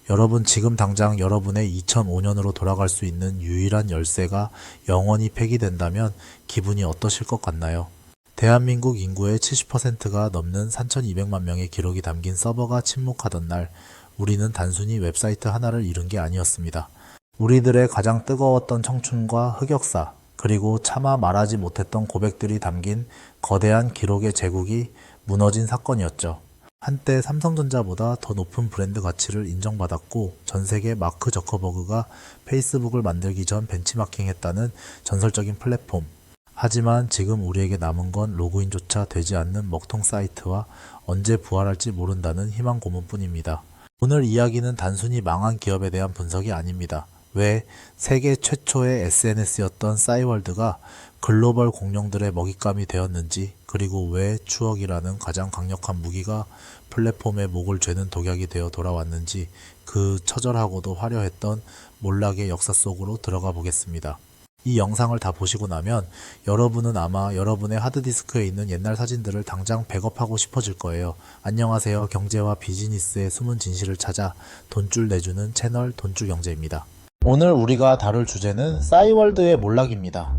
여러분 지금 당장 여러분의 2005년으로 돌아갈 수 있는 유일한 열쇠가 영원히 폐기된다면 기분이 어떠실 것 같나요? 대한민국 인구의 70%가 넘는 3,200만 명의 기록이 담긴 서버가 침묵하던 날, 우리는 단순히 웹사이트 하나를 잃은 게 아니었습니다. 우리들의 가장 뜨거웠던 청춘과 흑역사, 그리고 차마 말하지 못했던 고백들이 담긴 거대한 기록의 제국이 무너진 사건이었죠. 한때 삼성전자보다 더 높은 브랜드 가치를 인정받았고 전 세계 마크 저커버그가 페이스북을 만들기 전 벤치마킹했다는 전설적인 플랫폼. 하지만 지금 우리에게 남은 건 로그인조차 되지 않는 먹통 사이트와 언제 부활할지 모른다는 희망 고문뿐입니다. 오늘 이야기는 단순히 망한 기업에 대한 분석이 아닙니다. 왜 세계 최초의 SNS였던 싸이월드가 글로벌 공룡들의 먹잇감이 되었는지, 그리고 왜 추억이라는 가장 강력한 무기가 플랫폼의 목을 죄는 독약이 되어 돌아왔는지, 그 처절하고도 화려했던 몰락의 역사 속으로 들어가 보겠습니다. 이 영상을 다 보시고 나면 여러분은 아마 여러분의 하드디스크에 있는 옛날 사진들을 당장 백업하고 싶어질 거예요. 안녕하세요. 경제와 비즈니스의 숨은 진실을 찾아 돈줄 내주는 채널 돈줄경제입니다. 오늘 우리가 다룰 주제는 싸이월드의 몰락입니다.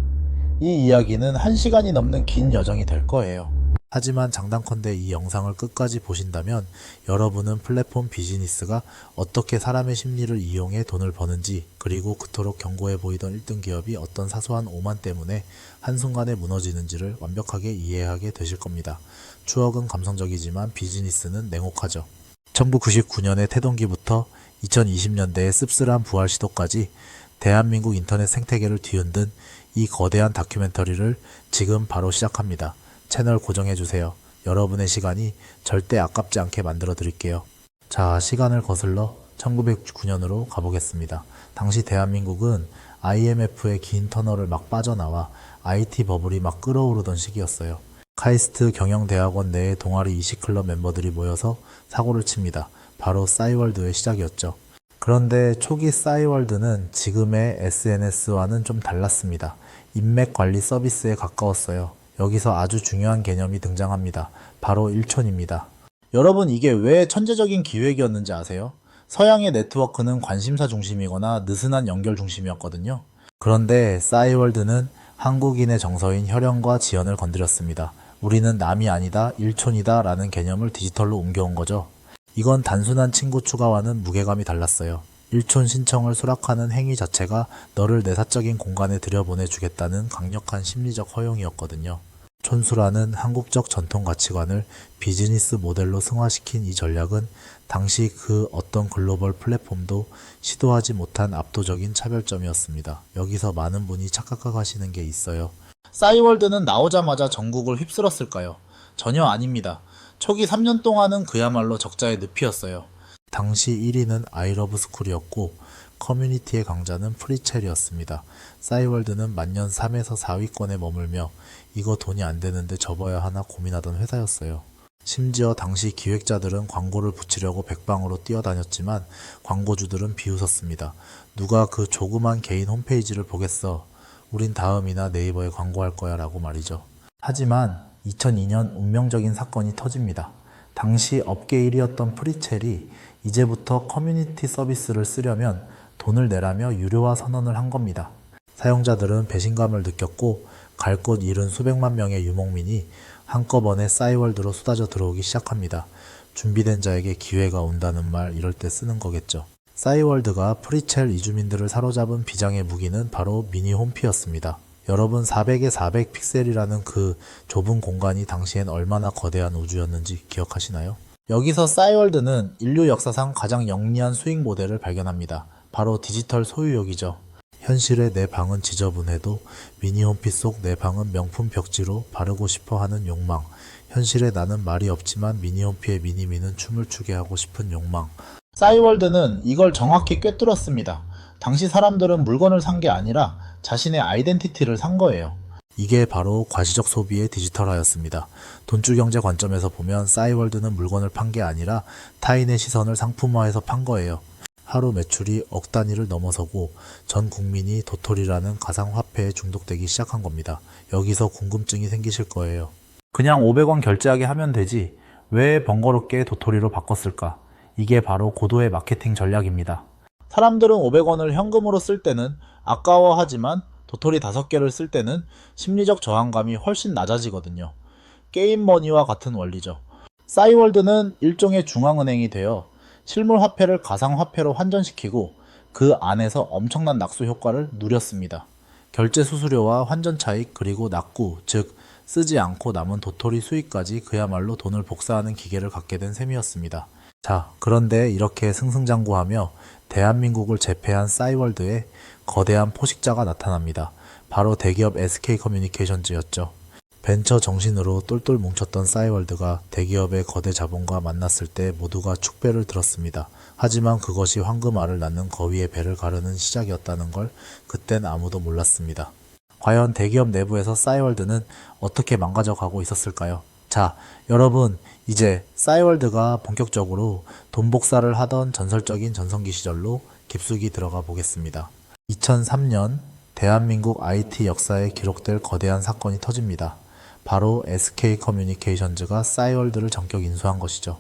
이 이야기는 1시간이 넘는 긴 여정이 될 거예요. 하지만 장단컨대 이 영상을 끝까지 보신다면 여러분은 플랫폼 비즈니스가 어떻게 사람의 심리를 이용해 돈을 버는지, 그리고 그토록 견고해 보이던 1등 기업이 어떤 사소한 오만 때문에 한순간에 무너지는지를 완벽하게 이해하게 되실 겁니다. 추억은 감성적이지만 비즈니스는 냉혹하죠. 1999년의 태동기부터 2020년대의 씁쓸한 부활 시도까지 대한민국 인터넷 생태계를 뒤흔든 이 거대한 다큐멘터리를 지금 바로 시작합니다. 채널 고정해주세요. 여러분의 시간이 절대 아깝지 않게 만들어 드릴게요. 자, 시간을 거슬러 1999년으로 가보겠습니다. 당시 대한민국은 IMF의 긴 터널을 막 빠져나와 IT 버블이 막 끓어오르던 시기였어요. 카이스트 경영대학원 내의 동아리 이시클럽 멤버들이 모여서 사고를 칩니다. 바로 싸이월드의 시작이었죠. 그런데 초기 싸이월드는 지금의 SNS와는 좀 달랐습니다. 인맥 관리 서비스에 가까웠어요. 여기서 아주 중요한 개념이 등장합니다. 바로 일촌입니다. 여러분, 이게 왜 천재적인 기획이었는지 아세요? 서양의 네트워크는 관심사 중심이거나 느슨한 연결 중심이었거든요. 그런데 싸이월드는 한국인의 정서인 혈연과 지연을 건드렸습니다. 우리는 남이 아니다, 일촌이다 라는 개념을 디지털로 옮겨온 거죠. 이건 단순한 친구 추가와는 무게감이 달랐어요. 일촌 신청을 수락하는 행위 자체가 너를 내 사적인 공간에 들여보내주겠다는 강력한 심리적 허용이었거든요. 촌수라는 한국적 전통 가치관을 비즈니스 모델로 승화시킨 이 전략은 당시 그 어떤 글로벌 플랫폼도 시도하지 못한 압도적인 차별점이었습니다. 여기서 많은 분이 착각하시는 게 있어요. 싸이월드는 나오자마자 전국을 휩쓸었을까요? 전혀 아닙니다. 초기 3년 동안은 그야말로 적자의 늪이었어요. 당시 1위는 아이러브스쿨이었고 커뮤니티의 강자는 프리첼이었습니다. 싸이월드는 만년 3에서 4위권에 머물며 이거 돈이 안 되는데 접어야 하나 고민하던 회사였어요. 심지어 당시 기획자들은 광고를 붙이려고 백방으로 뛰어다녔지만 광고주들은 비웃었습니다. 누가 그 조그만 개인 홈페이지를 보겠어. 우린 다음이나 네이버에 광고할 거야 라고 말이죠. 하지만 2002년 운명적인 사건이 터집니다. 당시 업계 1위였던 프리첼이 이제부터 커뮤니티 서비스를 쓰려면 돈을 내라며 유료화 선언을 한 겁니다. 사용자들은 배신감을 느꼈고 갈 곳 잃은 수백만 명의 유목민이 한꺼번에 싸이월드로 쏟아져 들어오기 시작합니다. 준비된 자에게 기회가 온다는 말 이럴 때 쓰는 거겠죠. 싸이월드가 프리첼 이주민들을 사로잡은 비장의 무기는 바로 미니 홈피였습니다. 여러분 400에 400 픽셀이라는 그 좁은 공간이 당시엔 얼마나 거대한 우주였는지 기억하시나요? 여기서 싸이월드는 인류 역사상 가장 영리한 수익 모델을 발견합니다. 바로 디지털 소유욕이죠. 현실의 내 방은 지저분해도 미니홈피 속 내 방은 명품 벽지로 바르고 싶어 하는 욕망. 현실에 나는 말이 없지만 미니홈피의 미니미는 춤을 추게 하고 싶은 욕망. 싸이월드는 이걸 정확히 꿰뚫었습니다. 당시 사람들은 물건을 산 게 아니라 자신의 아이덴티티를 산 거예요. 이게 바로 과시적 소비의 디지털화였습니다. 돈줄 경제 관점에서 보면 싸이월드는 물건을 판 게 아니라 타인의 시선을 상품화해서 판 거예요. 하루 매출이 억 단위를 넘어서고 전 국민이 도토리라는 가상화폐에 중독되기 시작한 겁니다. 여기서 궁금증이 생기실 거예요. 그냥 500원 결제하게 하면 되지 왜 번거롭게 도토리로 바꿨을까? 이게 바로 고도의 마케팅 전략입니다. 사람들은 500원을 현금으로 쓸 때는 아까워하지만 도토리 5개를 쓸 때는 심리적 저항감이 훨씬 낮아지거든요. 게임 머니와 같은 원리죠. 싸이월드는 일종의 중앙은행이 되어 실물 화폐를 가상화폐로 환전시키고 그 안에서 엄청난 낙수 효과를 누렸습니다. 결제 수수료와 환전 차익 그리고 낙구, 즉 쓰지 않고 남은 도토리 수익까지 그야말로 돈을 복사하는 기계를 갖게 된 셈이었습니다. 자, 그런데 이렇게 승승장구하며 대한민국을 제패한 싸이월드에 거대한 포식자가 나타납니다. 바로 대기업 SK커뮤니케이션즈였죠. 벤처 정신으로 똘똘 뭉쳤던 싸이월드가 대기업의 거대 자본과 만났을 때 모두가 축배를 들었습니다. 하지만 그것이 황금알을 낳는 거위의 배를 가르는 시작이었다는 걸 그땐 아무도 몰랐습니다. 과연 대기업 내부에서 싸이월드는 어떻게 망가져가고 있었을까요? 자, 여러분, 이제 싸이월드가 본격적으로 돈 복사를 하던 전설적인 전성기 시절로 깊숙이 들어가 보겠습니다. 2003년 대한민국 IT 역사에 기록될 거대한 사건이 터집니다. 바로 SK커뮤니케이션즈가 싸이월드를 전격 인수한 것이죠.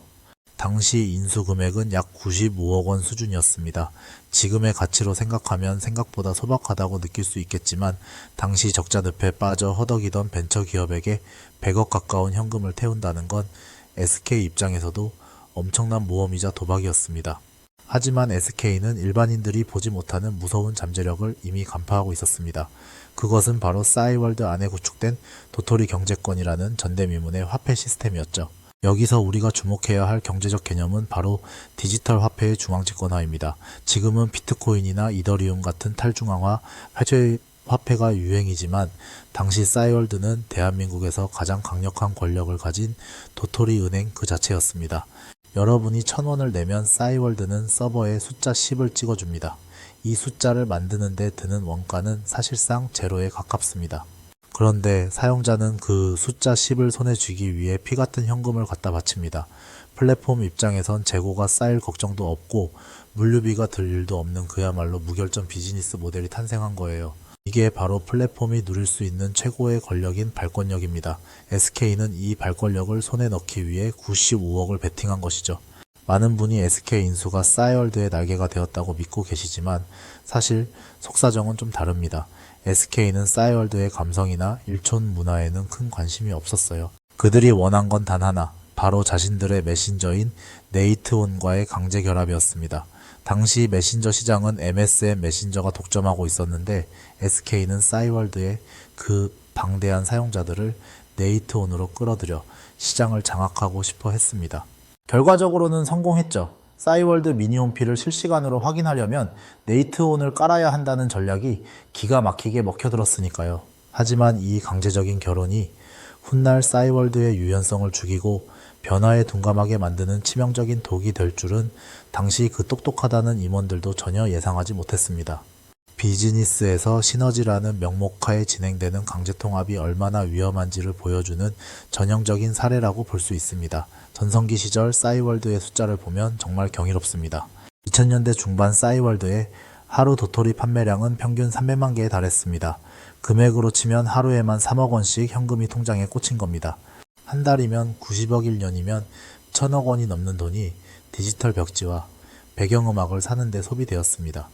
당시 인수 금액은 약 95억 원 수준이었습니다. 지금의 가치로 생각하면 생각보다 소박하다고 느낄 수 있겠지만 당시 적자 늪에 빠져 허덕이던 벤처기업에게 100억 가까운 현금을 태운다는 건 SK 입장에서도 엄청난 모험이자 도박이었습니다. 하지만 SK는 일반인들이 보지 못하는 무서운 잠재력을 이미 간파하고 있었습니다. 그것은 바로 싸이월드 안에 구축된 도토리 경제권이라는 전대미문의 화폐 시스템이었죠. 여기서 우리가 주목해야 할 경제적 개념은 바로 디지털 화폐의 중앙집권화입니다. 지금은 비트코인이나 이더리움 같은 탈중앙화 화폐가 유행이지만 당시 싸이월드는 대한민국에서 가장 강력한 권력을 가진 도토리 은행 그 자체였습니다. 여러분이 1,000원을 내면 싸이월드는 서버에 숫자 10을 찍어줍니다. 이 숫자를 만드는 데 드는 원가는 사실상 제로에 가깝습니다. 그런데 사용자는 그 숫자 10을 손에 쥐기 위해 피같은 현금을 갖다 바칩니다. 플랫폼 입장에선 재고가 쌓일 걱정도 없고 물류비가 들 일도 없는 그야말로 무결점 비즈니스 모델이 탄생한 거예요. 이게 바로 플랫폼이 누릴 수 있는 최고의 권력인 발권력입니다. SK는 이 발권력을 손에 넣기 위해 95억을 베팅한 것이죠. 많은 분이 SK 인수가 싸이월드의 날개가 되었다고 믿고 계시지만 사실 속사정은 좀 다릅니다. SK는 싸이월드의 감성이나 일촌 문화에는 큰 관심이 없었어요. 그들이 원한 건 단 하나, 바로 자신들의 메신저인 네이트온과의 강제 결합이었습니다. 당시 메신저 시장은 MSN 메신저가 독점하고 있었는데 SK는 싸이월드의 그 방대한 사용자들을 네이트온으로 끌어들여 시장을 장악하고 싶어 했습니다. 결과적으로는 성공했죠. 싸이월드 미니홈피를 실시간으로 확인하려면 네이트온을 깔아야 한다는 전략이 기가 막히게 먹혀들었으니까요. 하지만 이 강제적인 결혼이 훗날 싸이월드의 유연성을 죽이고 변화에 둔감하게 만드는 치명적인 독이 될 줄은 당시 그 똑똑하다는 임원들도 전혀 예상하지 못했습니다. 비즈니스에서 시너지라는 명목하에 진행되는 강제통합이 얼마나 위험한지를 보여주는 전형적인 사례라고 볼 수 있습니다. 전성기 시절 싸이월드의 숫자를 보면 정말 경이롭습니다. 2000년대 중반 싸이월드의 하루 도토리 판매량은 평균 300만 개에 달했습니다. 금액으로 치면 하루에만 3억 원씩 현금이 통장에 꽂힌 겁니다. 한 달이면 90억 1년이면 1000억 원이 넘는 돈이 디지털 벽지와 배경음악을 사는 데 소비되었습니다.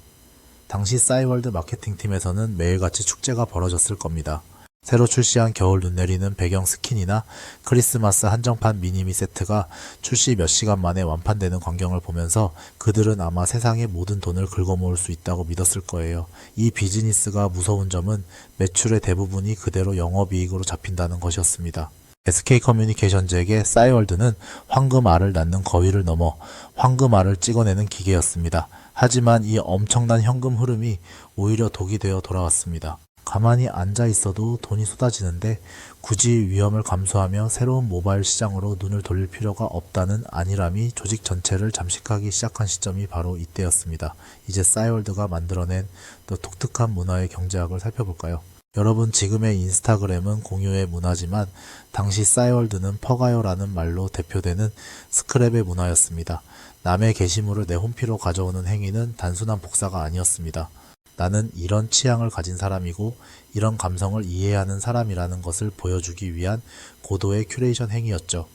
당시 싸이월드 마케팅팀에서는 매일같이 축제가 벌어졌을 겁니다. 새로 출시한 겨울 눈 내리는 배경 스킨이나 크리스마스 한정판 미니미 세트가 출시 몇 시간 만에 완판되는 광경을 보면서 그들은 아마 세상의 모든 돈을 긁어모을 수 있다고 믿었을 거예요. 이 비즈니스가 무서운 점은 매출의 대부분이 그대로 영업이익으로 잡힌다는 것이었습니다. SK커뮤니케이션즈에게 싸이월드는 황금알을 낳는 거위를 넘어 황금알을 찍어내는 기계였습니다. 하지만 이 엄청난 현금 흐름이 오히려 독이 되어 돌아왔습니다. 가만히 앉아 있어도 돈이 쏟아지는데 굳이 위험을 감수하며 새로운 모바일 시장으로 눈을 돌릴 필요가 없다는 안일함이 조직 전체를 잠식하기 시작한 시점이 바로 이때였습니다. 이제 싸이월드가 만들어낸 또 독특한 문화의 경제학을 살펴볼까요? 여러분, 지금의 인스타그램은 공유의 문화지만 당시 싸이월드는 퍼가요라는 말로 대표되는 스크랩의 문화였습니다. 남의 게시물을 내 홈피로 가져오는 행위는 단순한 복사가 아니었습니다. 나는 이런 취향을 가진 사람이고 이런 감성을 이해하는 사람이라는 것을 보여주기 위한 고도의 큐레이션 행위였죠.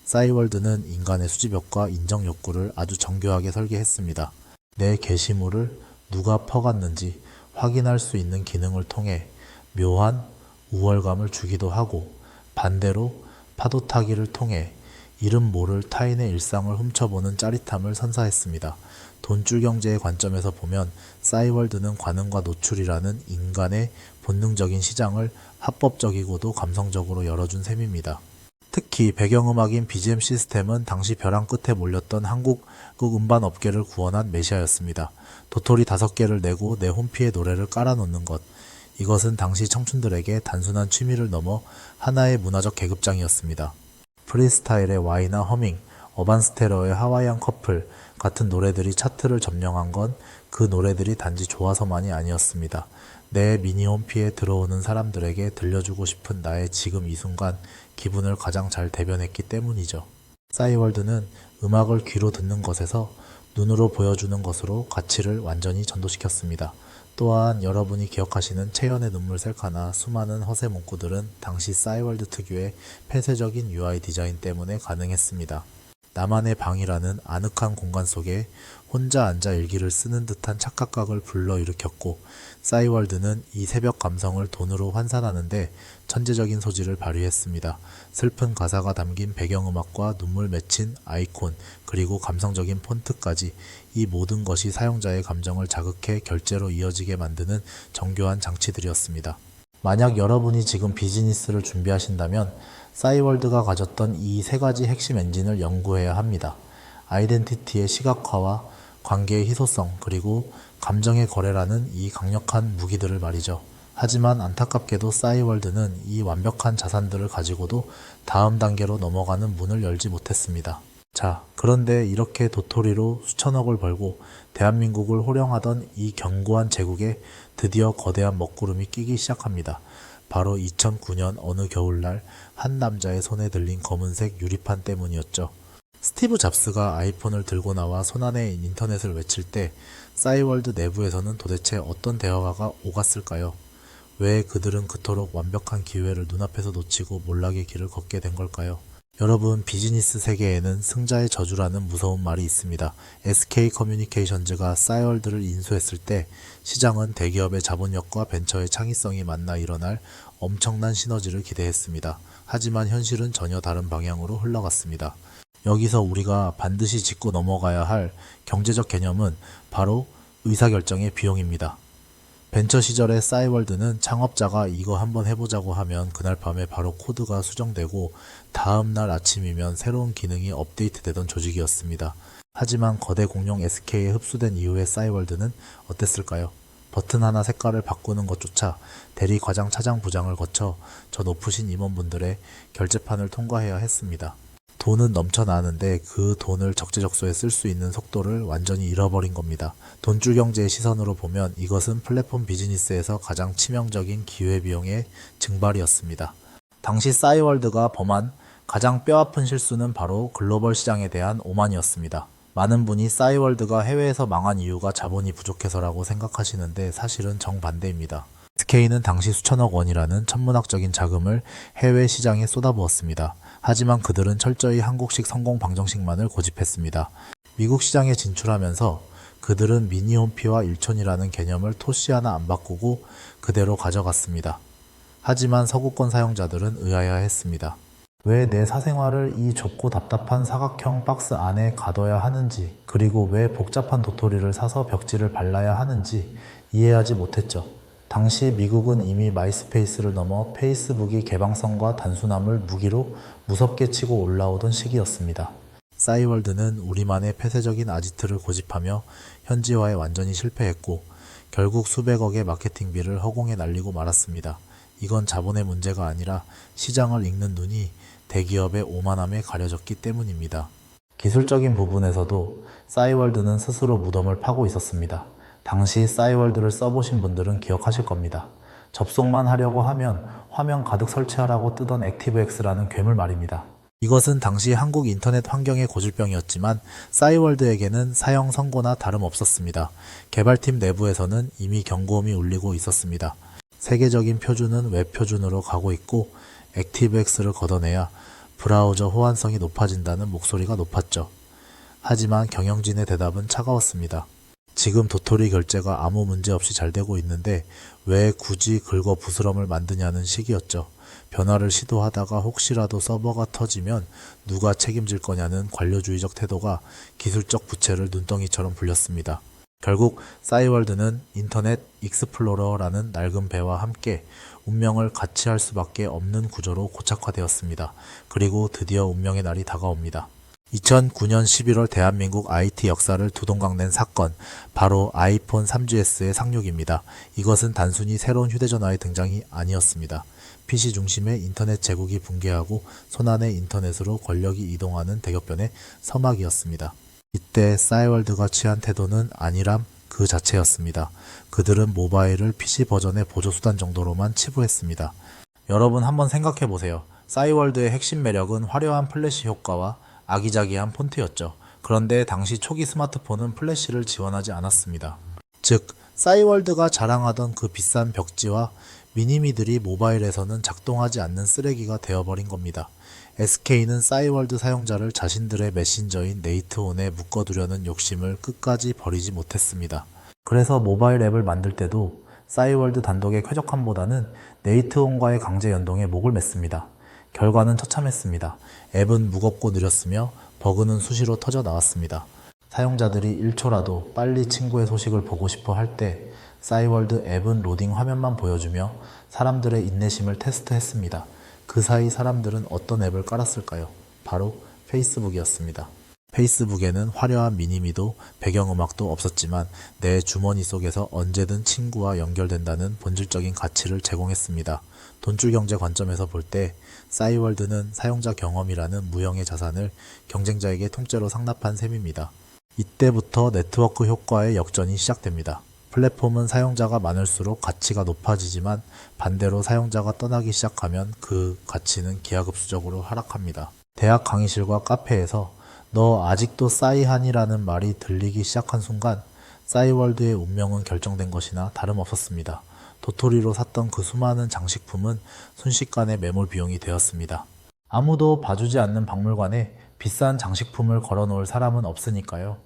싸이월드는 인간의 수집욕과 인정 욕구를 아주 정교하게 설계했습니다. 내 게시물을 누가 퍼갔는지 확인할 수 있는 기능을 통해 묘한 우월감을 주기도 하고, 반대로 파도 타기를 통해 이름 모를 타인의 일상을 훔쳐보는 짜릿함을 선사했습니다. 돈줄 경제의 관점에서 보면 싸이월드는 관음과 노출이라는 인간의 본능적인 시장을 합법적이고도 감성적으로 열어준 셈입니다. 특히 배경음악인 BGM 시스템은 당시 벼랑 끝에 몰렸던 한국극 음반 업계를 구원한 메시아였습니다. 도토리 5개를 내고 내 홈피에 노래를 깔아놓는 것. 이것은 당시 청춘들에게 단순한 취미를 넘어 하나의 문화적 계급장이었습니다. 프리스타일의 와이나 허밍, 어반스테러의 하와이안 커플 같은 노래들이 차트를 점령한 건 그 노래들이 단지 좋아서만이 아니었습니다. 내 미니 홈피에 들어오는 사람들에게 들려주고 싶은 나의 지금 이 순간 기분을 가장 잘 대변했기 때문이죠. 싸이월드는 음악을 귀로 듣는 것에서 눈으로 보여주는 것으로 가치를 완전히 전도시켰습니다. 또한 여러분이 기억하시는 채연의 눈물 셀카나 수많은 허세 문구들은 당시 싸이월드 특유의 폐쇄적인 UI 디자인 때문에 가능했습니다. 나만의 방이라는 아늑한 공간 속에 혼자 앉아 일기를 쓰는 듯한 착각각을 불러일으켰고, 싸이월드는 이 새벽 감성을 돈으로 환산하는데 천재적인 소질을 발휘했습니다. 슬픈 가사가 담긴 배경음악과 눈물 맺힌 아이콘, 그리고 감성적인 폰트까지 이 모든 것이 사용자의 감정을 자극해 결제로 이어지게 만드는 정교한 장치들이었습니다. 만약 여러분이 지금 비즈니스를 준비하신다면 싸이월드가 가졌던 이 3가지 핵심 엔진을 연구해야 합니다. 아이덴티티의 시각화와 관계의 희소성, 그리고 감정의 거래라는 이 강력한 무기들을 말이죠. 하지만 안타깝게도 싸이월드는 이 완벽한 자산들을 가지고도 다음 단계로 넘어가는 문을 열지 못했습니다. 자, 그런데 이렇게 도토리로 수천억을 벌고 대한민국을 호령하던 이 견고한 제국에 드디어 거대한 먹구름이 끼기 시작합니다. 바로 2009년 어느 겨울날 한 남자의 손에 들린 검은색 유리판 때문이었죠. 스티브 잡스가 아이폰을 들고 나와 손안에 인터넷을 외칠 때 싸이월드 내부에서는 도대체 어떤 대화가 오갔을까요? 왜 그들은 그토록 완벽한 기회를 눈앞에서 놓치고 몰락의 길을 걷게 된 걸까요? 여러분, 비즈니스 세계에는 승자의 저주라는 무서운 말이 있습니다. SK 커뮤니케이션즈가 싸이월드를 인수했을 때 시장은 대기업의 자본력과 벤처의 창의성이 만나 일어날 엄청난 시너지를 기대했습니다. 하지만 현실은 전혀 다른 방향으로 흘러갔습니다. 여기서 우리가 반드시 짚고 넘어가야 할 경제적 개념은 바로 의사결정의 비용입니다. 벤처 시절의 싸이월드는 창업자가 이거 한번 해보자고 하면 그날 밤에 바로 코드가 수정되고 다음날 아침이면 새로운 기능이 업데이트되던 조직이었습니다. 하지만 거대 공룡 SK에 흡수된 이후의 싸이월드는 어땠을까요? 버튼 하나 색깔을 바꾸는 것조차 대리 과장 차장 부장을 거쳐 저 높으신 임원분들의 결제판을 통과해야 했습니다. 돈은 넘쳐나는데 그 돈을 적재적소에 쓸 수 있는 속도를 완전히 잃어버린 겁니다. 돈줄 경제의 시선으로 보면 이것은 플랫폼 비즈니스에서 가장 치명적인 기회비용의 증발이었습니다. 당시 싸이월드가 범한 가장 뼈아픈 실수는 바로 글로벌 시장에 대한 오만이었습니다. 많은 분이 싸이월드가 해외에서 망한 이유가 자본이 부족해서라고 생각하시는데 사실은 정반대입니다. SK는 당시 수천억 원이라는 천문학적인 자금을 해외 시장에 쏟아부었습니다. 하지만 그들은 철저히 한국식 성공 방정식만을 고집했습니다. 미국 시장에 진출하면서 그들은 미니 홈피와 일촌이라는 개념을 토시 하나 안 바꾸고 그대로 가져갔습니다. 하지만 서구권 사용자들은 의아해했습니다. 왜 내 사생활을 이 좁고 답답한 사각형 박스 안에 가둬야 하는지, 그리고 왜 복잡한 도토리를 사서 벽지를 발라야 하는지 이해하지 못했죠. 당시 미국은 이미 마이스페이스를 넘어 페이스북이 개방성과 단순함을 무기로 무섭게 치고 올라오던 시기였습니다. 싸이월드는 우리만의 폐쇄적인 아지트를 고집하며 현지화에 완전히 실패했고 결국 수백억의 마케팅비를 허공에 날리고 말았습니다. 이건 자본의 문제가 아니라 시장을 읽는 눈이 대기업의 오만함에 가려졌기 때문입니다. 기술적인 부분에서도 싸이월드는 스스로 무덤을 파고 있었습니다. 당시 싸이월드를 써보신 분들은 기억하실 겁니다. 접속만 하려고 하면 화면 가득 설치하라고 뜨던 액티브엑스라는 괴물 말입니다. 이것은 당시 한국 인터넷 환경의 고질병이었지만 싸이월드에게는 사형 선고나 다름없었습니다. 개발팀 내부에서는 이미 경고음이 울리고 있었습니다. 세계적인 표준은 웹 표준으로 가고 있고 액티브엑스를 걷어내야 브라우저 호환성이 높아진다는 목소리가 높았죠. 하지만 경영진의 대답은 차가웠습니다. 지금 도토리 결제가 아무 문제 없이 잘 되고 있는데 왜 굳이 긁어 부스럼을 만드냐는 식이었죠. 변화를 시도하다가 혹시라도 서버가 터지면 누가 책임질 거냐는 관료주의적 태도가 기술적 부채를 눈덩이처럼 불렸습니다. 결국 싸이월드는 인터넷 익스플로러라는 낡은 배와 함께 운명을 같이 할 수밖에 없는 구조로 고착화되었습니다. 그리고 드디어 운명의 날이 다가옵니다. 2009년 11월 대한민국 IT 역사를 두동강낸 사건, 바로 아이폰 3GS의 상륙입니다. 이것은 단순히 새로운 휴대전화의 등장이 아니었습니다. PC 중심의 인터넷 제국이 붕괴하고 손안의 인터넷으로 권력이 이동하는 대격변의 서막이었습니다. 이때 싸이월드가 취한 태도는 안일함 그 자체였습니다. 그들은 모바일을 PC 버전의 보조수단 정도로만 치부했습니다. 여러분 한번 생각해보세요. 싸이월드의 핵심 매력은 화려한 플래시 효과와 아기자기한 폰트였죠. 그런데 당시 초기 스마트폰은 플래시를 지원하지 않았습니다. 즉, 싸이월드가 자랑하던 그 비싼 벽지와 미니미들이 모바일에서는 작동하지 않는 쓰레기가 되어버린 겁니다. SK는 싸이월드 사용자를 자신들의 메신저인 네이트온에 묶어두려는 욕심을 끝까지 버리지 못했습니다. 그래서 모바일 앱을 만들 때도 싸이월드 단독의 쾌적함보다는 네이트온과의 강제 연동에 목을 맸습니다. 결과는 처참했습니다. 앱은 무겁고 느렸으며 버그는 수시로 터져 나왔습니다. 사용자들이 1초라도 빨리 친구의 소식을 보고 싶어 할 때 싸이월드 앱은 로딩 화면만 보여주며 사람들의 인내심을 테스트했습니다. 그 사이 사람들은 어떤 앱을 깔았을까요? 바로 페이스북이었습니다. 페이스북에는 화려한 미니미도 배경음악도 없었지만 내 주머니 속에서 언제든 친구와 연결된다는 본질적인 가치를 제공했습니다. 돈줄 경제 관점에서 볼 때 싸이월드는 사용자 경험이라는 무형의 자산을 경쟁자에게 통째로 상납한 셈입니다. 이때부터 네트워크 효과의 역전이 시작됩니다. 플랫폼은 사용자가 많을수록 가치가 높아지지만 반대로 사용자가 떠나기 시작하면 그 가치는 기하급수적으로 하락합니다. 대학 강의실과 카페에서 너 아직도 싸이하니라는 말이 들리기 시작한 순간 싸이월드의 운명은 결정된 것이나 다름없었습니다. 도토리로 샀던 그 수많은 장식품은 순식간에 매몰 비용이 되었습니다. 아무도 봐주지 않는 박물관에 비싼 장식품을 걸어놓을 사람은 없으니까요.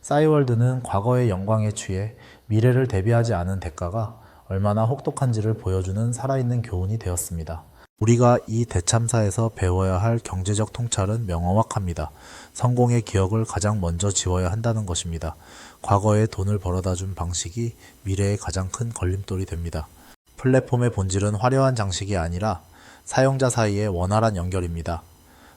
싸이월드는 과거의 영광에 취해 미래를 대비하지 않은 대가가 얼마나 혹독한지를 보여주는 살아있는 교훈이 되었습니다. 우리가 이 대참사에서 배워야 할 경제적 통찰은 명확합니다. 성공의 기억을 가장 먼저 지워야 한다는 것입니다. 과거에 돈을 벌어다 준 방식이 미래의 가장 큰 걸림돌이 됩니다. 플랫폼의 본질은 화려한 장식이 아니라 사용자 사이의 원활한 연결입니다.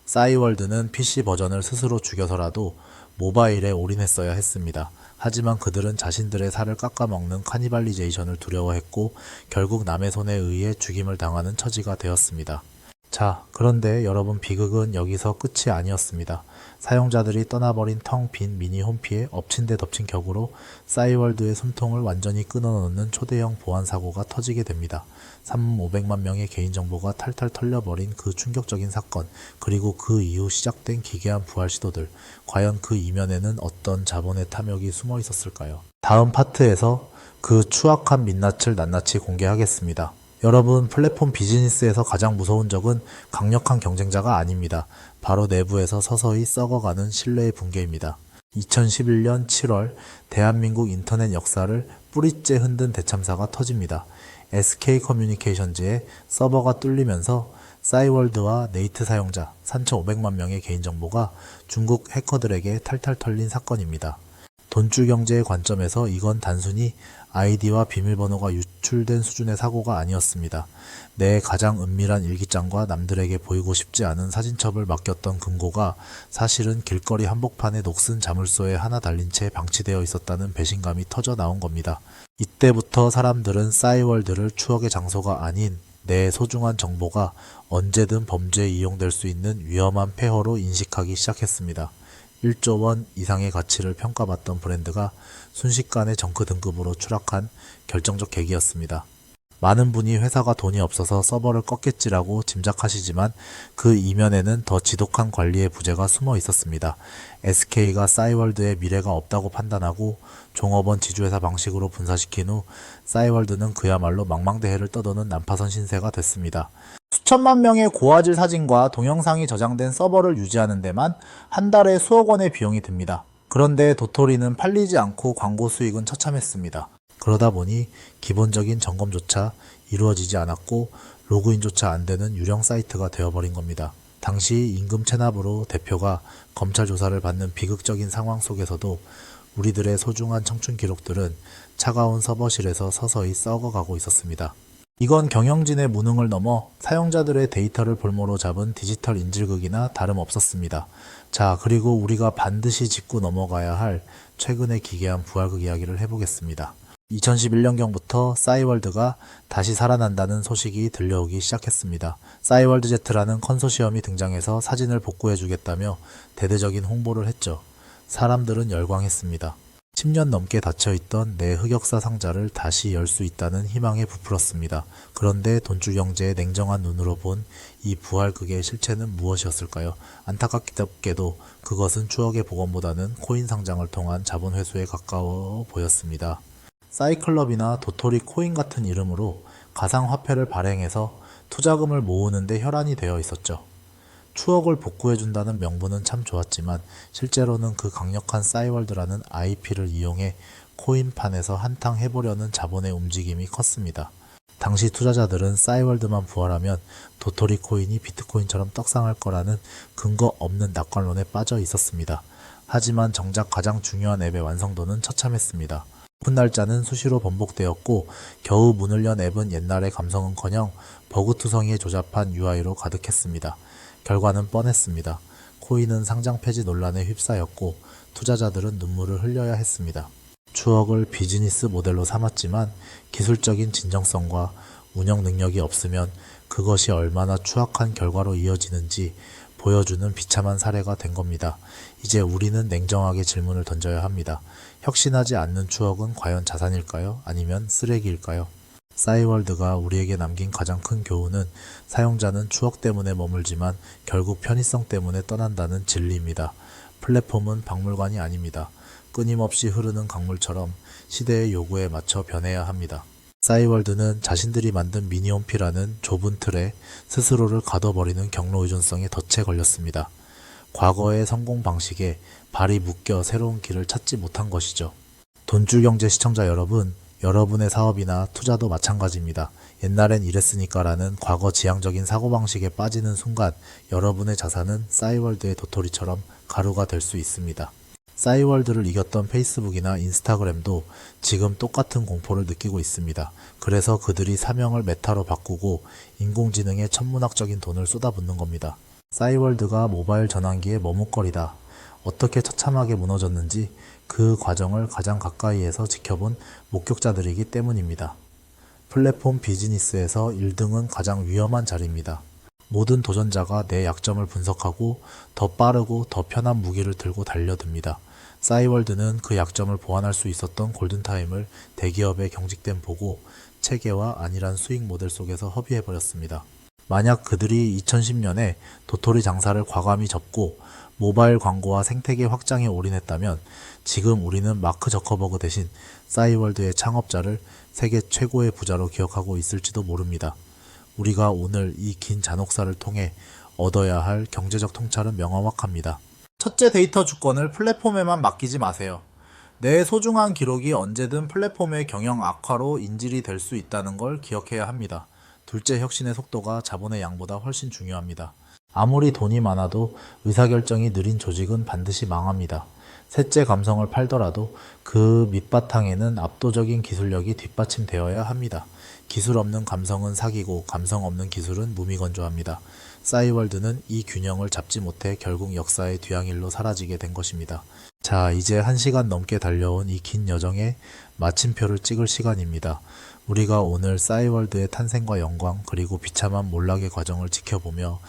싸이월드는 PC 버전을 스스로 죽여서라도 모바일에 올인했어야 했습니다. 하지만 그들은 자신들의 살을 깎아먹는 카니발리제이션을 두려워했고 결국 남의 손에 의해 죽임을 당하는 처지가 되었습니다. 자, 그런데 여러분, 비극은 여기서 끝이 아니었습니다. 사용자들이 떠나버린 텅 빈 미니 홈피에 엎친 데 덮친 격으로 싸이월드의 숨통을 완전히 끊어놓는 초대형 보안 사고가 터지게 됩니다. 3,500만 명의 개인정보가 탈탈 털려버린 그 충격적인 사건, 그리고 그 이후 시작된 기괴한 부활 시도들, 과연 그 이면에는 어떤 자본의 탐욕이 숨어 있었을까요? 다음 파트에서 그 추악한 민낯을 낱낱이 공개하겠습니다. 여러분, 플랫폼 비즈니스에서 가장 무서운 적은 강력한 경쟁자가 아닙니다. 바로 내부에서 서서히 썩어가는 신뢰의 붕괴입니다. 2011년 7월 대한민국 인터넷 역사를 뿌리째 흔든 대참사가 터집니다. SK커뮤니케이션즈의 서버가 뚫리면서 싸이월드와 네이트 사용자 3,500만 명의 개인정보가 중국 해커들에게 탈탈 털린 사건입니다. 돈줄 경제의 관점에서 이건 단순히 아이디와 비밀번호가 유출된 수준의 사고가 아니었습니다. 내 가장 은밀한 일기장과 남들에게 보이고 싶지 않은 사진첩을 맡겼던 금고가 사실은 길거리 한복판에 녹슨 자물쇠에 하나 달린 채 방치되어 있었다는 배신감이 터져 나온 겁니다. 이때부터 사람들은 싸이월드를 추억의 장소가 아닌 내 소중한 정보가 언제든 범죄에 이용될 수 있는 위험한 폐허로 인식하기 시작했습니다. 1조 원 이상의 가치를 평가받던 브랜드가 순식간에 정크 등급으로 추락한 결정적 계기였습니다. 많은 분이 회사가 돈이 없어서 서버를 껐겠지라고 짐작하시지만 그 이면에는 더 지독한 관리의 부재가 숨어 있었습니다. SK가 싸이월드의 미래가 없다고 판단하고 종업원 지주회사 방식으로 분사시킨 후 싸이월드는 그야말로 망망대해를 떠도는 난파선 신세가 됐습니다. 수천만 명의 고화질 사진과 동영상이 저장된 서버를 유지하는 데만 한 달에 수억 원의 비용이 듭니다. 그런데 도토리는 팔리지 않고 광고 수익은 처참했습니다. 그러다 보니 기본적인 점검조차 이루어지지 않았고 로그인조차 안 되는 유령 사이트가 되어버린 겁니다. 당시 임금 체납으로 대표가 검찰 조사를 받는 비극적인 상황 속에서도 우리들의 소중한 청춘 기록들은 차가운 서버실에서 서서히 썩어가고 있었습니다. 이건 경영진의 무능을 넘어 사용자들의 데이터를 볼모로 잡은 디지털 인질극이나 다름없었습니다. 자, 그리고 우리가 반드시 짚고 넘어가야 할 최근의 기괴한 부활극 이야기를 해보겠습니다. 2011년경부터 싸이월드가 다시 살아난다는 소식이 들려오기 시작했습니다. 싸이월드 Z라는 컨소시엄이 등장해서 사진을 복구해주겠다며 대대적인 홍보를 했죠. 사람들은 열광했습니다. 10년 넘게 닫혀있던 내 흑역사 상자를 다시 열 수 있다는 희망에 부풀었습니다. 그런데 돈줄 경제의 냉정한 눈으로 본 이 부활극의 실체는 무엇이었을까요? 안타깝게도 그것은 추억의 복원보다는 코인 상장을 통한 자본 회수에 가까워 보였습니다. 싸이클럽이나 도토리 코인 같은 이름으로 가상화폐를 발행해서 투자금을 모으는 데 혈안이 되어 있었죠. 추억을 복구해준다는 명분은 참 좋았지만 실제로는 그 강력한 싸이월드라는 IP를 이용해 코인판에서 한탕 해보려는 자본의 움직임이 컸습니다. 당시 투자자들은 싸이월드만 부활하면 도토리 코인이 비트코인처럼 떡상할 거라는 근거 없는 낙관론에 빠져 있었습니다. 하지만 정작 가장 중요한 앱의 완성도는 처참했습니다. 오픈 날짜는 수시로 번복되었고 겨우 문을 연 앱은 옛날의 감성은커녕 버그투성이에 조잡한 UI로 가득했습니다. 결과는 뻔했습니다. 코인은 상장 폐지 논란에 휩싸였고 투자자들은 눈물을 흘려야 했습니다. 추억을 비즈니스 모델로 삼았지만 기술적인 진정성과 운영 능력이 없으면 그것이 얼마나 추악한 결과로 이어지는지 보여주는 비참한 사례가 된 겁니다. 이제 우리는 냉정하게 질문을 던져야 합니다. 혁신하지 않는 추억은 과연 자산일까요? 아니면 쓰레기일까요? 싸이월드가 우리에게 남긴 가장 큰 교훈은 사용자는 추억 때문에 머물지만 결국 편의성 때문에 떠난다는 진리입니다. 플랫폼은 박물관이 아닙니다. 끊임없이 흐르는 강물처럼 시대의 요구에 맞춰 변해야 합니다. 싸이월드는 자신들이 만든 미니홈피라는 좁은 틀에 스스로를 가둬버리는 경로 의존성에 덫에 걸렸습니다. 과거의 성공 방식에 발이 묶여 새로운 길을 찾지 못한 것이죠. 돈줄 경제 시청자 여러분, 여러분의 사업이나 투자도 마찬가지입니다. 옛날엔 이랬으니까라는 과거 지향적인 사고방식에 빠지는 순간 여러분의 자산은 싸이월드의 도토리처럼 가루가 될 수 있습니다. 싸이월드를 이겼던 페이스북이나 인스타그램도 지금 똑같은 공포를 느끼고 있습니다. 그래서 그들이 사명을 메타로 바꾸고 인공지능에 천문학적인 돈을 쏟아붓는 겁니다. 싸이월드가 모바일 전환기의 머뭇거리다. 어떻게 처참하게 무너졌는지 그 과정을 가장 가까이에서 지켜본 목격자들이기 때문입니다. 플랫폼 비즈니스에서 1등은 가장 위험한 자리입니다. 모든 도전자가 내 약점을 분석하고 더 빠르고 더 편한 무기를 들고 달려듭니다. 싸이월드는 그 약점을 보완할 수 있었던 골든타임을 대기업의 경직된 보고, 체계와 안일한 수익 모델 속에서 허비해버렸습니다. 만약 그들이 2010년에 도토리 장사를 과감히 접고 모바일 광고와 생태계 확장에 올인했다면 지금 우리는 마크 저커버그 대신 싸이월드의 창업자를 세계 최고의 부자로 기억하고 있을지도 모릅니다. 우리가 오늘 이 긴 잔혹사를 통해 얻어야 할 경제적 통찰은 명확합니다. 첫째, 데이터 주권을 플랫폼에만 맡기지 마세요. 내 소중한 기록이 언제든 플랫폼의 경영 악화로 인질이 될 수 있다는 걸 기억해야 합니다. 둘째, 혁신의 속도가 자본의 양보다 훨씬 중요합니다. 아무리 돈이 많아도 의사결정이 느린 조직은 반드시 망합니다. 셋째, 감성을 팔더라도 그 밑바탕에는 압도적인 기술력이 뒷받침되어야 합니다. 기술 없는 감성은 사기고 감성 없는 기술은 무미건조합니다. 싸이월드는 이 균형을 잡지 못해 결국 역사의 뒤향일로 사라지게 된 것입니다. 자, 이제 1시간 넘게 달려온 이 긴 여정에 마침표를 찍을 시간입니다. 우리가 오늘 싸이월드의 탄생과 영광 그리고 비참한 몰락의 과정을 지켜보며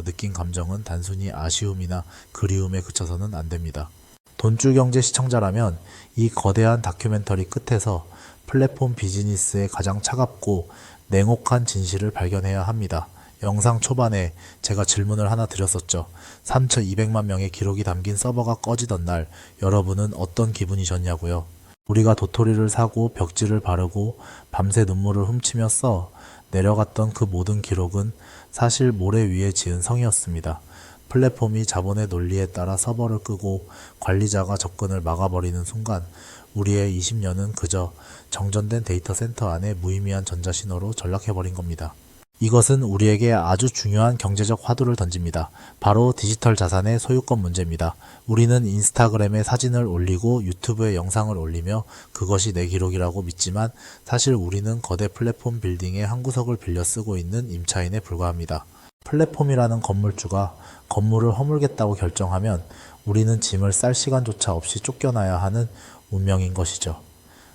느낀 감정은 단순히 아쉬움이나 그리움에 그쳐서는 안 됩니다. 돈줄 경제 시청자라면 이 거대한 다큐멘터리 끝에서 플랫폼 비즈니스의 가장 차갑고 냉혹한 진실을 발견해야 합니다. 영상 초반에 제가 질문을 하나 드렸었죠. 3,200만 명의 기록이 담긴 서버가 꺼지던 날 여러분은 어떤 기분이셨냐고요. 우리가 도토리를 사고 벽지를 바르고 밤새 눈물을 훔치며 써 내려갔던 그 모든 기록은 사실 모래 위에 지은 성이었습니다. 플랫폼이 자본의 논리에 따라 서버를 끄고 관리자가 접근을 막아버리는 순간 우리의 20년은 그저 정전된 데이터 센터 안에 무의미한 전자신호로 전락해버린 겁니다. 이것은 우리에게 아주 중요한 경제적 화두를 던집니다. 바로 디지털 자산의 소유권 문제입니다. 우리는 인스타그램에 사진을 올리고 유튜브에 영상을 올리며 그것이 내 기록이라고 믿지만 사실 우리는 거대 플랫폼 빌딩의 한 구석을 빌려 쓰고 있는 임차인에 불과합니다. 플랫폼이라는 건물주가 건물을 허물겠다고 결정하면 우리는 짐을 쌀 시간조차 없이 쫓겨나야 하는 운명인 것이죠.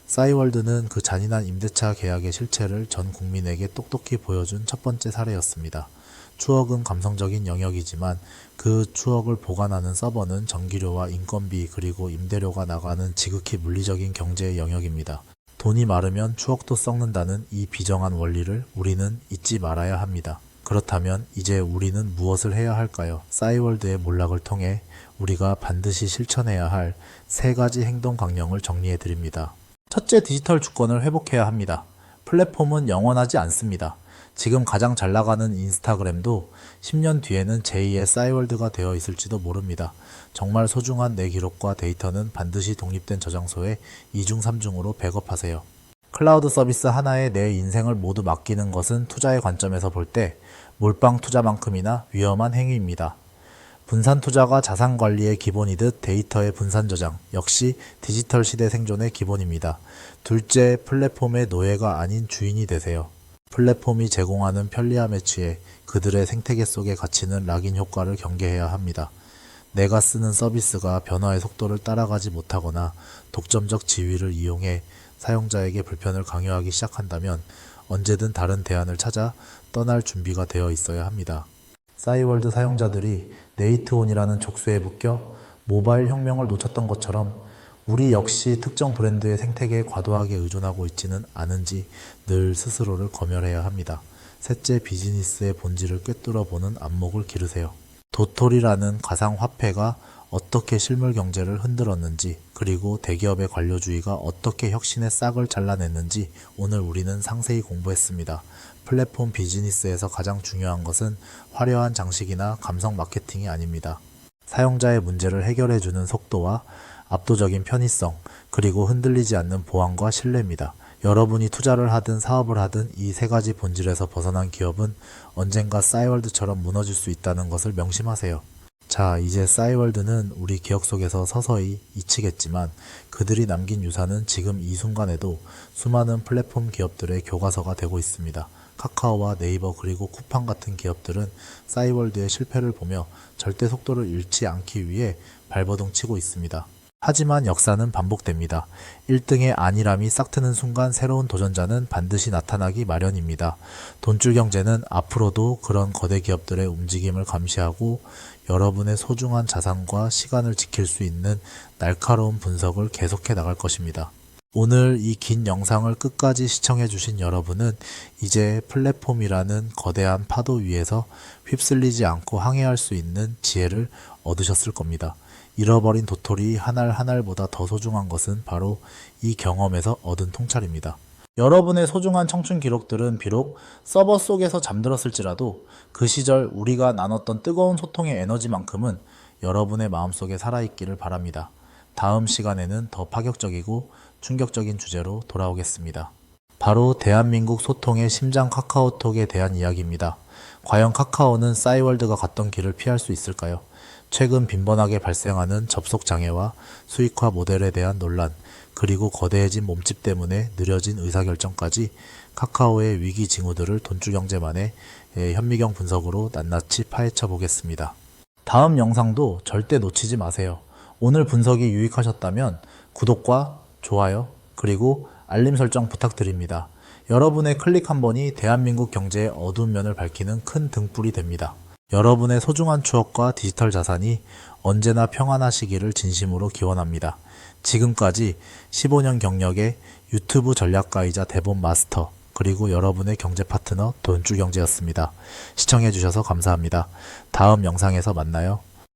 싸이월드는 그 잔인한 임대차 계약의 실체를 전 국민에게 똑똑히 보여준 첫 번째 사례였습니다. 추억은 감성적인 영역이지만 그 추억을 보관하는 서버는 전기료와 인건비 그리고 임대료가 나가는 지극히 물리적인 경제의 영역입니다. 돈이 마르면 추억도 썩는다는 이 비정한 원리를 우리는 잊지 말아야 합니다. 그렇다면 이제 우리는 무엇을 해야 할까요? 싸이월드의 몰락을 통해 우리가 반드시 실천해야 할 3가지 행동 강령을 정리해 드립니다. 첫째, 디지털 주권을 회복해야 합니다. 플랫폼은 영원하지 않습니다. 지금 가장 잘 나가는 인스타그램도 10년 뒤에는 제2의 싸이월드가 되어 있을지도 모릅니다. 정말 소중한 내 기록과 데이터는 반드시 독립된 저장소에 2중 3중으로 백업하세요. 클라우드 서비스 하나에 내 인생을 모두 맡기는 것은 투자의 관점에서 볼 때 몰빵 투자만큼이나 위험한 행위입니다. 분산 투자가 자산 관리의 기본이듯 데이터의 분산 저장 역시 디지털 시대 생존의 기본입니다. 둘째, 플랫폼의 노예가 아닌 주인이 되세요. 플랫폼이 제공하는 편리함에 취해 그들의 생태계 속에 갇히는 락인 효과를 경계해야 합니다. 내가 쓰는 서비스가 변화의 속도를 따라가지 못하거나 독점적 지위를 이용해 사용자에게 불편을 강요하기 시작한다면 언제든 다른 대안을 찾아 떠날 준비가 되어 있어야 합니다. 싸이월드 사용자들이 네이트온이라는 족쇄에 묶여 모바일 혁명을 놓쳤던 것처럼 우리 역시 특정 브랜드의 생태계에 과도하게 의존하고 있지는 않은지 늘 스스로를 검열해야 합니다. 셋째, 비즈니스의 본질을 꿰뚫어 보는 안목을 기르세요. 도토리라는 가상화폐가 어떻게 실물 경제를 흔들었는지 그리고 대기업의 관료주의가 어떻게 혁신의 싹을 잘라냈는지 오늘 우리는 상세히 공부했습니다. 플랫폼 비즈니스에서 가장 중요한 것은 화려한 장식이나 감성 마케팅이 아닙니다. 사용자의 문제를 해결해주는 속도와 압도적인 편의성, 그리고 흔들리지 않는 보안과 신뢰입니다. 여러분이 투자를 하든 사업을 하든 이 3가지 본질에서 벗어난 기업은 언젠가 싸이월드처럼 무너질 수 있다는 것을 명심하세요. 자, 이제 싸이월드는 우리 기억 속에서 서서히 잊히겠지만 그들이 남긴 유산은 지금 이 순간에도 수많은 플랫폼 기업들의 교과서가 되고 있습니다. 카카오와 네이버 그리고 쿠팡 같은 기업들은 싸이월드의 실패를 보며 절대 속도를 잃지 않기 위해 발버둥 치고 있습니다. 하지만 역사는 반복됩니다. 1등의 안일함이 싹트는 순간 새로운 도전자는 반드시 나타나기 마련입니다. 돈줄 경제는 앞으로도 그런 거대 기업들의 움직임을 감시하고 여러분의 소중한 자산과 시간을 지킬 수 있는 날카로운 분석을 계속해 나갈 것입니다. 오늘 이 긴 영상을 끝까지 시청해 주신 여러분은 이제 플랫폼이라는 거대한 파도 위에서 휩쓸리지 않고 항해할 수 있는 지혜를 얻으셨을 겁니다. 잃어버린 도토리 한 알 한 알보다 더 소중한 것은 바로 이 경험에서 얻은 통찰입니다. 여러분의 소중한 청춘 기록들은 비록 서버 속에서 잠들었을지라도 그 시절 우리가 나눴던 뜨거운 소통의 에너지만큼은 여러분의 마음속에 살아있기를 바랍니다. 다음 시간에는 더 파격적이고 충격적인 주제로 돌아오겠습니다. 바로 대한민국 소통의 심장 카카오톡에 대한 이야기입니다. 과연 카카오는 싸이월드가 갔던 길을 피할 수 있을까요? 최근 빈번하게 발생하는 접속 장애와 수익화 모델에 대한 논란, 그리고 거대해진 몸집 때문에 느려진 의사결정까지 카카오의 위기 징후들을 돈줄 경제만의 현미경 분석으로 낱낱이 파헤쳐 보겠습니다. 다음 영상도 절대 놓치지 마세요. 오늘 분석이 유익하셨다면 구독과 좋아요 그리고 알림 설정 부탁드립니다. 여러분의 클릭 한 번이 대한민국 경제의 어두운 면을 밝히는 큰 등불이 됩니다. 여러분의 소중한 추억과 디지털 자산이 언제나 평안하시기를 진심으로 기원합니다. 지금까지 15년 경력의 유튜브 전략가이자 대본 마스터 그리고 여러분의 경제 파트너 돈줄경제였습니다. 시청해주셔서 감사합니다. 다음 영상에서 만나요.